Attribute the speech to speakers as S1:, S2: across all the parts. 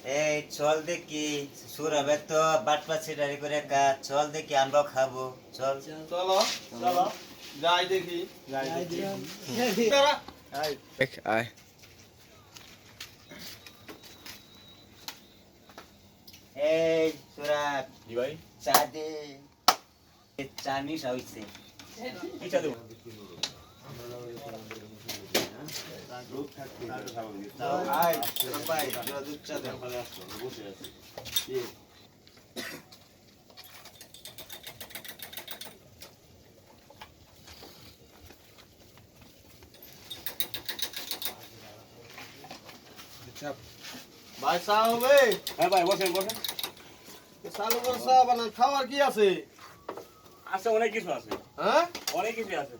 S1: এই চল দেখি সুরাবে তো বাটপা ছিটারি করে কাজ চল দেখি আমরাও খাবো চল
S2: চলো চলো যাই দেখি
S3: আয়
S1: এই সুরাব
S2: জি ভাই
S1: চা দে চা নিশা হইছে
S2: কি চা দেবো
S1: আয় ভাই দুধ চা দে
S2: বসে আছি ভাই চা হবে
S3: হ্যাঁ ভাই বসেন বসেন
S2: চালু করে চা বানান খাওয়ার কি আছে
S3: আছে অনেক কিছু আছে
S2: হ্যাঁ
S3: অনেক কিছু আছে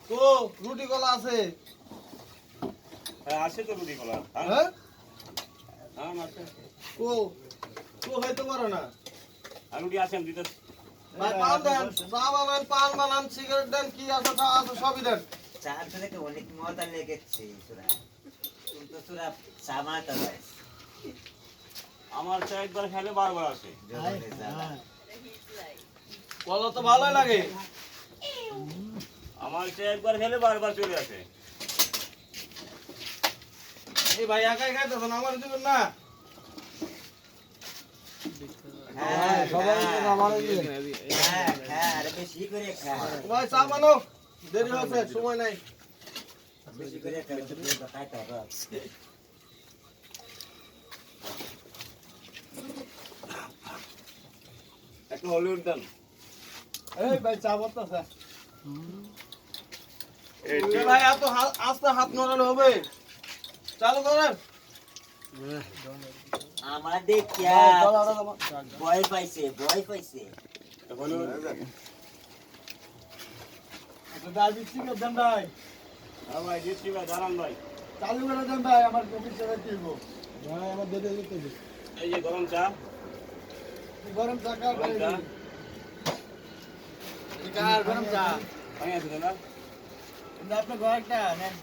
S2: তো রুটি কলা আছে
S3: হ্যাঁ আছে তো রুটি কলা
S2: হ্যাঁ
S3: হ্যাঁ আছে
S2: তো তো হইতে পারো না
S3: আর রুটি আছে আমি দিতে
S2: ভাই পান দেন চা বানান পান বানান সিগারেট দেন কি আছে তা আছে সবই দেন
S1: চা থেকে অনেক মজা লেগেছে সুরাব তুমি তো সুরাব চা বানাতে পারিস
S3: আমার চা একবার খেলে বারবার আসে
S2: কলা তো ভালোই লাগে
S3: আমার চা একবার খেলে বারবার চলে আসে
S2: এই ভাই একাই খাইতেছেন আমার দিবেন না
S1: হ্যাঁ
S2: সবাই আমার
S1: হ্যাঁ হ্যাঁ আরে বেশি করে খা
S2: ভাই চা বানাও দেরি হচ্ছে সময় নাই
S1: বেশি করে খা তো খাইতে হবে
S3: একটা হলিউড দেন
S2: এই ভাই চা বানাতেছে
S3: এই
S2: এই ভাই এত আস্তে হাত নড়ালে হবে চালু করেন
S1: আমার দেখিয়া ভয় পাইছে
S3: হলিউড
S2: ডায়াবেটিস ঠিক দেন ভাই
S3: হ্যাঁ ভাই দিচ্ছি ভাই দাঁড়ান ভাই
S2: চালু করে দেন ভাই আমার কফি চা দিব ভাই আমার দিতে দিতে
S3: এই যে গরম চা
S2: গরম চা কার ভাই
S3: চা
S2: কার গরম চা
S3: পানি আছে দাদা
S2: না আপনি গরমটা নেন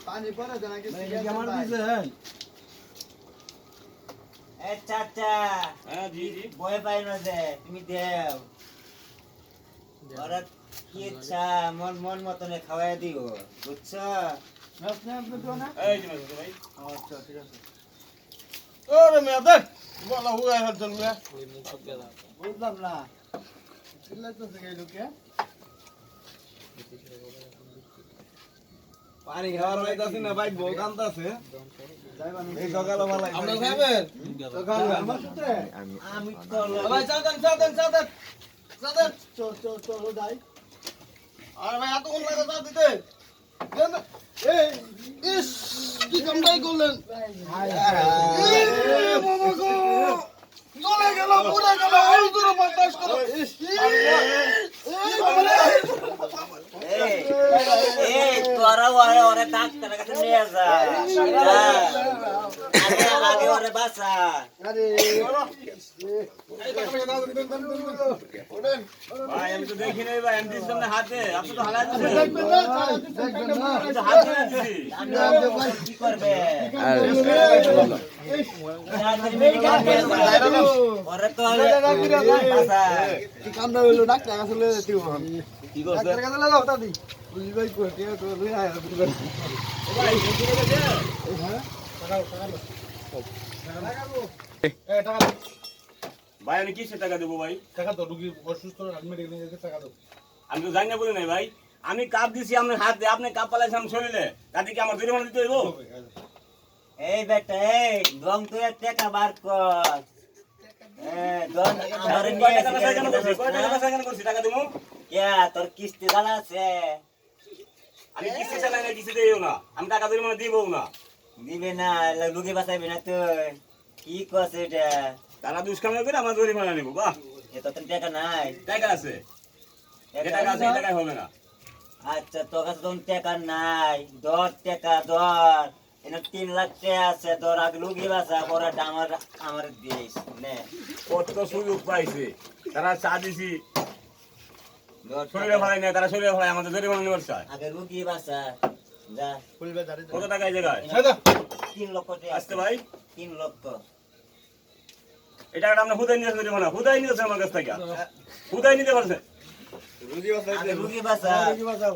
S2: পানি পরে দেন আগে সিগারেট আমার দিছে হ্যাঁ
S1: এ চাচা
S3: হ্যাঁ জি জি
S1: ভয় পাই না যে তুমি দেও ওরা কি চা মন মন মতনে খাওয়াই দিও বুঝছো
S2: আপনি আপনি তো না
S3: এই যে ভাই
S2: আচ্ছা ঠিক আছে ওরে মেয়ে দেখ বলা হুয়া হচ্ছেন মেয়ে বুঝলাম না চিল্লাইতেছে এই লোকে
S4: পানি খাওয়ার হইতাছি না ভাই বউ কান্দাছে এই সকালে ভালো
S2: আমরা খাবেন তো খাবেন
S1: আমি তো
S2: ভাই চা দেন চল যাই আরে ভাই এত কোন লাগে চা দিতে দেন না। এই ইস কি কামটাই করলেন বাবা গো চলে গেল পুরো গেল ওই দূর বাতাস করো ইস
S1: এই তোরা ওরে ওরে ডাক্তারের কাছে নিয়ে যা আগে ওরে বাঁচা
S2: আরে
S3: ভাই আমি তো দেখি নাই ভাই আমি দিছিলাম না হাতে আপনি তো হালাই দিছেন
S2: দেখবেন না দেখবেন না
S3: আমি তো হাতে দিছি
S1: কি করবে ওরে তো বাঁচা
S2: কি কামটা হইলো ডাক্তার কাছে লয়ে দিও
S4: কি করছে
S2: ডাক্তার কাছে লাগাও তাদি বুঝি ভাই কো কে তো লই আয়
S3: ভাই দেখি রে গেছে
S2: হ্যাঁ লাগাবো এ টাকা
S3: ভাই আমি কিসে টাকা দেবো ভাই
S2: টাকা তো রুগী অসুস্থ মেডিকেল নিয়ে যেতে টাকা দাও
S3: আমি তো জানি না বলি নাই ভাই আমি কাপ দিছি আপনার হাত দিয়ে আপনি কাপ পালাইছেন আমার শরীরে তাতে কি আমার জরিমানা দিতে হইব
S1: এই বেটা এই দম তুই টাকা বার কর দম ধরে নিয়ে
S3: টাকা দেবো
S1: কে তোর কিস্তি জানা আছে
S3: আমি কিস্তি চালাই না কিস্তি দিও না আমি টাকা জরিমানা দিব না
S1: দিবে না লুকি বাঁচাবি না তুই কি করছে এটা
S3: তারা দুষ্কাম করে আমার জরিমানা নিব বাহ
S1: এত তোর টাকা নাই
S3: টাকা আছে যে টাকা আছে এই টাকায় হবে না
S1: আচ্ছা তোর কাছে তখন টাকা নাই ধর টাকা ধর এনে 3 লাখ টাকা আছে ধর আগে লুকি বাঁচা পরে আমার দিস নে
S3: কত সুযোগ পাইছে তারা চা দিছি
S1: ধর
S3: শরীরে ফেলাই না তারা শরীরে ফেলাই আমাদের জরিমানা নিবার চায়
S1: আগে লুকি বাঁচা যা
S2: ফুলবে দাঁড়ি
S3: কত টাকা এই জায়গায়
S2: দাদা
S1: 3 লক্ষ টাকা
S3: আসতে ভাই
S1: 3 লক্ষ।
S3: এই টাকাটা আপনি হুদাই নিয়েছেন দেবো না, হুদাই নিয়েছেন আমার কাছ থেকে, হুদাই নিতে পারছেন।
S4: রুগী বাঁচাইতে
S1: আগে রুগী বাঁচা।
S2: কি বাঁচাও